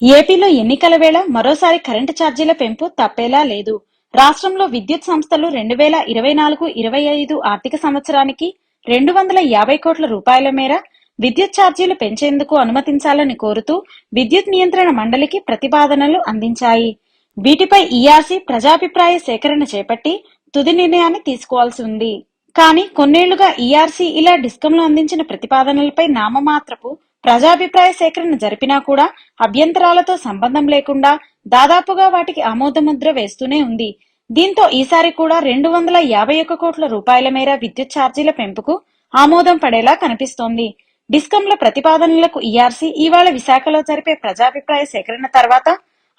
ఏపీలో ఎన్నికల వేళ మరోసారి కరెంటు ఛార్జీల పెంపు తప్పేలా లేదు. రాష్ట్రంలో విద్యుత్ సంస్థలు 2024-25 ఆర్థిక సంవత్సరానికి 250 కోట్ల రూపాయల మేర విద్యుత్ ఛార్జీలు పెంచేందుకు అనుమతించాలని కోరుతూ విద్యుత్ నియంత్రణ మండలికి ప్రతిపాదనలు అందించాయి. వీటిపై ఈఆర్సీ ప్రజాభిప్రాయ సేకరణ చేపట్టి తుది నిర్ణయాన్ని తీసుకోవాల్సి ఉంది. కానీ కొన్నేళ్లుగా ఈఆర్సీ ఇలా డిస్కంలు అందించిన ప్రతిపాదనలపై నామమాత్రపు ప్రజాభిప్రాయ సేకరణ జరిపినా కూడా అభ్యంతరాలతో సంబంధం లేకుండా దాదాపుగా వాటికి ఆమోదముద్ర వేస్తూనే ఉంది. దీంతో ఈసారి కూడా 251 కోట్ల రూపాయల మేర విద్యుత్ ఛార్జీల పెంపుకు ఆమోదం పడేలా కనిపిస్తోంది. డిస్కంల ప్రతిపాదనలకు ఈఆర్సీ ఇవాళ విశాఖలో జరిపే ప్రజాభిప్రాయ సేకరణ తర్వాత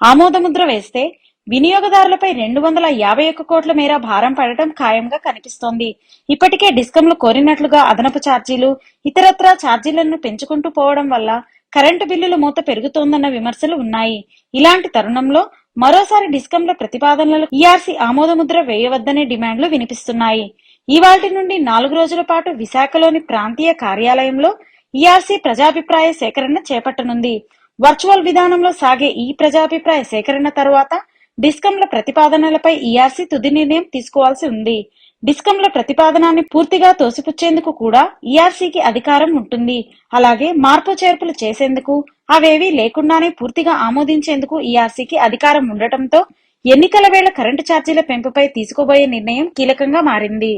ఆమోదముద్ర వేస్తే వినియోగదారులపై 251 కోట్ల మేర భారం పడటం ఖాయంగా కనిపిస్తోంది. ఇప్పటికే డిస్కంలు కోరినట్లుగా అదనపు ఛార్జీలు, ఇతరత్రా ఛార్జీలను పెంచుకుంటూ పోవడం వల్ల కరెంటు బిల్లుల మూత పెరుగుతోందన్న విమర్శలు ఉన్నాయి. ఇలాంటి తరుణంలో మరోసారి డిస్కంల ప్రతిపాదనలకు ఈఆర్సీ ఆమోదముద్ర వేయవద్దనే డిమాండ్లు వినిపిస్తున్నాయి. ఇవాళ్టి నుండి 4 రోజుల పాటు విశాఖలోని ప్రాంతీయ కార్యాలయంలో ఈఆర్సీ ప్రజాభిప్రాయ సేకరణ చేపట్టనుంది. వర్చువల్ విధానంలో సాగే ఈ ప్రజాభిప్రాయ సేకరణ తరువాత డిస్కంల ప్రతిపాదనలపై ఈఆర్సీ తుది నిర్ణయం తీసుకోవాల్సి ఉంది. డిస్కంల ప్రతిపాదనాన్ని పూర్తిగా తోసిపుచ్చేందుకు కూడా ఈఆర్సీకి అధికారం ఉంటుంది. అలాగే మార్పు చేర్పులు చేసేందుకు, అవేవీ లేకుండానే పూర్తిగా ఆమోదించేందుకు ఈఆర్సీకి అధికారం ఉండటంతో ఎన్నికల వేళ కరెంటు ఛార్జీల పెంపుపై తీసుకోబోయే నిర్ణయం కీలకంగా మారింది.